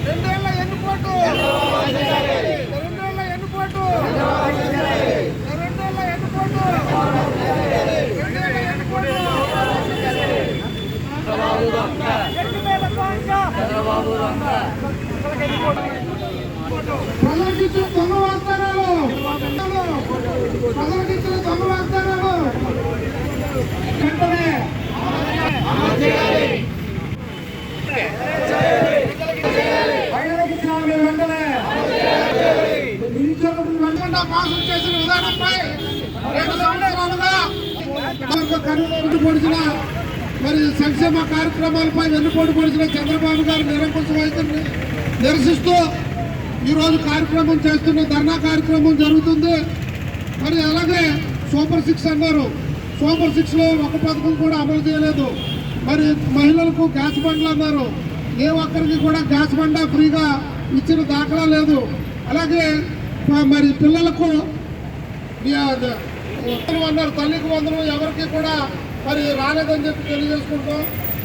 రెండేళ్ల ఎన్నుకోటు రెండేళ్ల ఎన్నుకోటు రెండేళ్ల ఎన్నుకోటు రెండేళ్ల ఎన్నుకోటు ప్రజలకిచ్చిన దొంగ వాగ్దానాలు ప్రజలకిచ్చిన దొంగ వాగ్దానాలు వెంటనే వెంటనే నిరుద్యోగులు మోసం చేసిన విధానంపై 2 సంవత్సరాలుగా కన్నుమూసి పొడిచిన మరి సంక్షేమ కార్యక్రమాలపై వెన్నుపోటు పొడిచిన చంద్రబాబు గారు నిరంకుశ వైఖరిని నిరసిస్తూ ఈరోజు కార్యక్రమం చేస్తున్న ధర్నా కార్యక్రమం జరుగుతుంది. మరి అలాగే సూపర్ 6 అన్నారు. సూపర్ 6లో ఒక పథకం కూడా అమలు చేయలేదు. మరి మహిళలకు గ్యాస్ బండ్లు అన్నారు. ఏ ఒక్కరికి కూడా గ్యాస్ బండ ఫ్రీగా ఇచ్చిన దాఖలా లేదు. అలాగే మరి పిల్లలకు అన్నారు, తల్లికి వందనం ఎవరికి కూడా మరి రాలేదని చెప్పి తెలియజేసుకుంటాం.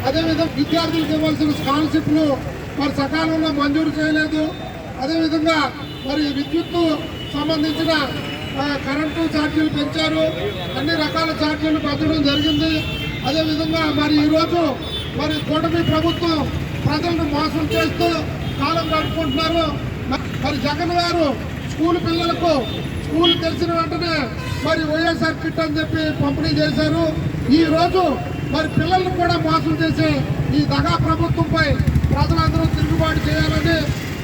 అదేవిధంగా విద్యార్థులకు ఇవ్వాల్సిన స్కాలర్షిప్లు మరి సకాలంలో మంజూరు చేయలేదు. అదేవిధంగా మరి విద్యుత్తు సంబంధించిన కరెంటు ఛార్జీలు పెంచారు. అన్ని రకాల ఛార్జీలు పెంచడం జరిగింది. అదేవిధంగా మరి ఈరోజు మరి కూటమి ప్రభుత్వం ప్రజలను మోసం చేస్తూ కాలం గడుపుకుంటున్నారు. మరి జగన్ గారు స్కూల్ పిల్లలకు స్కూల్ తెలిసిన వెంటనే మరి వైఎస్ఆర్ కిట్ అని చెప్పి పంపిణీ చేశారు. ఈ రోజు మరి పిల్లలను కూడా మోసం చేసి ఈ దగా ప్రభుత్వంపై ప్రజలందరూ తిరుగుబాటు చేయాలని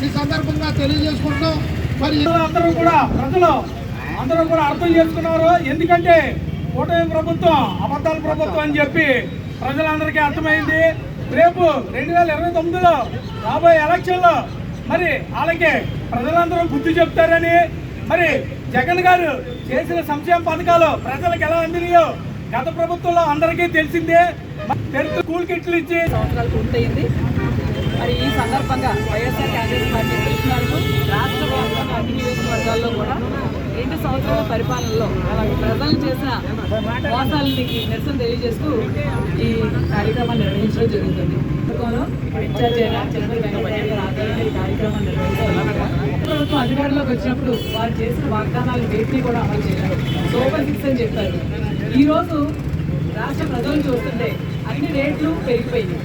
ఈ సందర్భంగా తెలియజేసుకుంటాం. మరి అందరూ కూడా ప్రజలు అందరూ కూడా అర్థం చేసుకున్నారు. ఎందుకంటే కూటమి ప్రభుత్వం అబద్ధాల ప్రభుత్వం అని చెప్పి ప్రజలందరికీ అర్థమైంది. రేపు 2029లో రాబోయే ఎలక్షన్లో మరి అలాగే ప్రజలందరూ బుద్ధి చెప్తారని, మరి జగన్ గారు చేసిన సంక్షేమ పథకాలు ప్రజలకు ఎలా అందినాయో గత ప్రభుత్వంలో అందరికీ తెలిసిందే. స్కూల్ కిట్లు ఇచ్చి సంవత్సరాలు పూర్తయింది. మరి ఈ సందర్భంగా వైఎస్ఆర్ కాంగ్రెస్ పార్టీ పిలుపునకు రాష్ట్ర వ్యాప్తంగా అన్ని నియోజకవర్గాల్లో కూడా 2 సంవత్సరాల పరిపాలనలో ప్రజలు చేసిన మోసాలకి నిరసన తెలియజేస్తూ ఈ కార్యక్రమాన్ని నిర్వహించడం జరుగుతుంది. ఇన్ఛార్జ్ అయిన ఈ కార్యక్రమాన్ని నిర్వహిస్తున్నారు. ప్రభుత్వం అధికారంలోకి వచ్చినప్పుడు వారు చేసిన వాగ్దానాలు వేటిని కూడా అమలు చేయలేదు. సూపర్ 6 అని చెప్పారు. ఈరోజు రాష్ట్ర ప్రజలు చూస్తుంటే అన్ని రేట్లు పెరిగిపోయినాయి.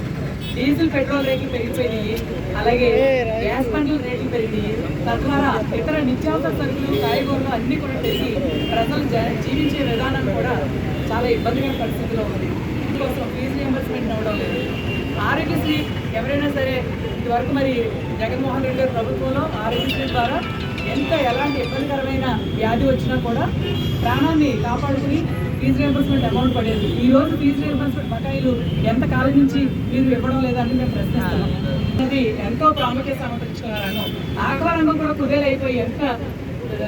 డీజిల్ పెట్రోల్ రేట్లు పెరిగిపోయినాయి. అలాగే గ్యాస్ బండ్ల రేట్లు పెరిగినాయి. తద్వారా ఇతర నిత్యావసర సరుకులు కాయగూరలు అన్నీ కూడా పెరిగి ప్రజలు జీవించే విధానం కూడా చాలా ఇబ్బందికర పరిస్థితిలో ఉంది. కోసం ఫీజు రియంబర్స్మెంట్ అవ్వడం లేదు. ఆరోగ్యశ్రీ ఎవరైనా సరే ఇదివరకు మరి జగన్మోహన్ రెడ్డి గారి ప్రభుత్వంలో ఆరోగ్యశ్రీ ద్వారా ఎలాంటి ఇబ్బందికరమైన వ్యాధి వచ్చినా కూడా ప్రాణాన్ని కాపాడుకుని ఫీజు రియంబర్స్మెంట్ అమౌంట్ పడేది. ఈ రోజు ఫీజు రియంబర్స్మెంట్ బకాయిలు ఎంత కాలం నుంచి మీరు ఇవ్వడం లేదని మేము ప్రశ్నిస్తున్నాం. అది ఎంతో ప్రాముఖ్యత సమర్పించుకున్నారనో ఆక్వా రంగం కూడా కుదేలైపోయి ఎంత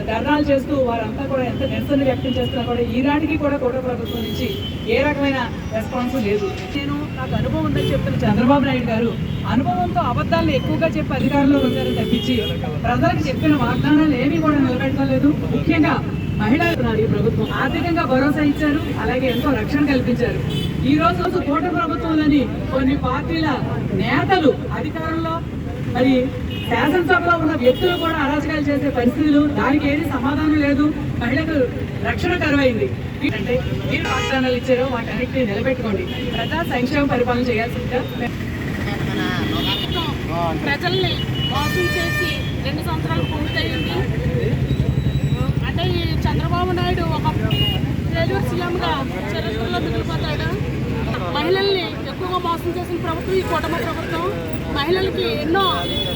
ధర్నాలు చేస్తూ వారంతా కూడా ఎంత నిరసన వ్యక్తం చేస్తున్నా కూడా ఈనాటికి కూడా కూటమి ప్రభుత్వం నుంచి ఏ రకమైన రెస్పాన్స్ లేదు. నాకు అనుభవం ఉందని చెప్తున్న చంద్రబాబు నాయుడు గారు అనుభవంతో అబద్ధాలను ఎక్కువగా చెప్పి అధికారంలో వచ్చారని తప్పించి ప్రజలకు చెప్పిన వాగ్దానాలు ఏమీ కూడా నిలబెట్టడం లేదు. ముఖ్యంగా మహిళలు ఈ ప్రభుత్వం ఆర్థికంగా భరోసా ఇచ్చారు. అలాగే ఎంతో రక్షణ కల్పించారు. ఈ రోజు కూటమి ప్రభుత్వంలోని కొన్ని పార్టీల నేతలు అధికారంలో మరి శాసనసభలో ఉన్న వ్యక్తులు కూడా అరాచకాలు చేసే పరిస్థితులు, దానికి ఏది సమాధానం లేదు. మహిళలకు రక్షణ కరువైంది. అంటే మీరు వాగ్దానాలు ఇచ్చారో వాటన్నిటిని నిలబెట్టుకోండి. ప్రజా సంక్షేమ పరిపాలన చేయాల్సిందిగా ప్రజల్ని మోసం చేసి 2 సంవత్సరాలు పూర్తయింది. అంటే ఈ చంద్రబాబు నాయుడు ఒక ఫెయిల్యూర్ సీఎంగా చరిత్రలో మిగిలిపోతాడు. మహిళల్ని ఎక్కువగా మోసం చేసిన ప్రభుత్వం ఈ కూటమి ప్రభుత్వం. మహిళలకి ఎన్నో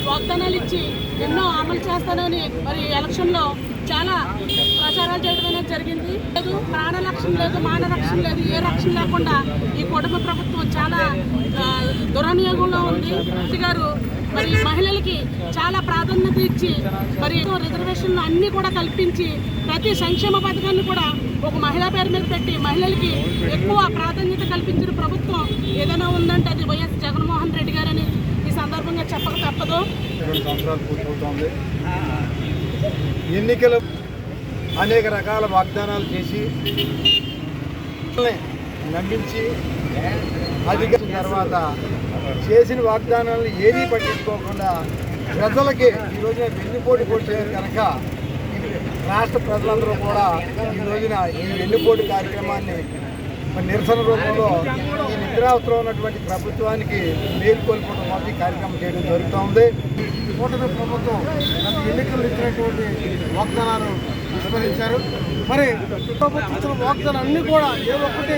వాగ్దానాలు ఇచ్చి ఎన్నో అమలు చేస్తానని మరి ఎలక్షన్లో చాలా ప్రచారాలు చేయడం అనేది జరిగింది. లేదు ప్రాణ రక్షణ లేదు, మాన రక్షణ లేదు, ఏ రక్షణ లేకుండా ఈ కూటమి ప్రభుత్వం చాలా దుర్వినియోగంలో ఉంది. గారు మరి మహిళలకి చాలా ప్రాధాన్యత ఇచ్చి మరి రిజర్వేషన్లు అన్నీ కూడా కల్పించి ప్రతి సంక్షేమ పథకాన్ని కూడా ఒక మహిళా పేరు మీద పెట్టి మహిళలకి ఎక్కువ ప్రాధాన్యత కల్పించిన ప్రభుత్వం ఏదైనా ఉందంటే అది వైఎస్ జగన్మోహన్ రెడ్డి గారని ఈ సందర్భంగా చెప్పక తప్పదు. 2 సంవత్సరాలు పూర్తవుతోంది. ఎన్నికలు అనేక రకాల వాగ్దానాలు చేసి నమ్మించి అధికారం తర్వాత చేసిన వాగ్దానాలను ఏదీ పట్టించుకోకుండా ప్రజలకి ఈ రోజున వెన్నుపోటు కొట్టారు కనుక రాష్ట్ర ప్రజలందరూ కూడా ఈ రోజున ఈ వెన్నుపోటు కార్యక్రమాన్ని నిరసన రూపంలో ఈ నిద్రావస్థలో ఉన్నటువంటి ప్రభుత్వానికి మేలుకొల్పడం వంటి కార్యక్రమం చేయడం జరుగుతోంది. కూటమి ప్రభుత్వం గత ఎన్నికల్లో ఇచ్చినటువంటి వాగ్దానాలు విస్మరించారు. మరి ప్రభుత్వం ఇచ్చిన వాగ్దానాలు అన్నీ కూడా ఏ ఒక్కటి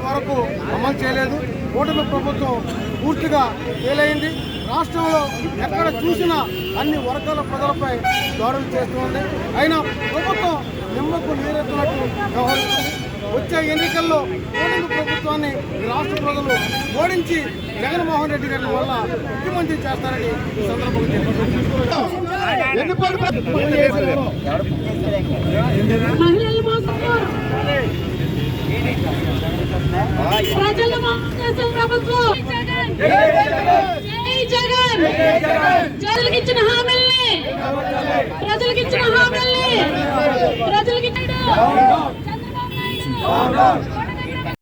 వరకు అమలు చేయలేదు. కూటమి ప్రభుత్వం పూర్తిగా ఫెయిల్ అయింది. రాష్ట్రంలో ఎక్కడ చూసినా అన్ని వర్గాల ప్రజలపై దాడులు చేస్తుంది. అయినా ప్రభుత్వం నిమ్మకు నీరెత్తున్నట్టు వ్యవహరిస్తుంది. వచ్చే ఎన్నికల్లో కూటమి ప్రభుత్వాన్ని రాష్ట్ర ప్రజలు ఓడించి జగన్మోహన్ రెడ్డి గారి వల్ల ముఖ్యమంత్రి చేస్తారని ఈ సందర్భంగా ప్రజల ప్రభుత్వం ప్రజలకిచ్చిన హామీల్ని ప్రజలకిచ్చిన హామీల్ని చంద్రబాబు నాయుడు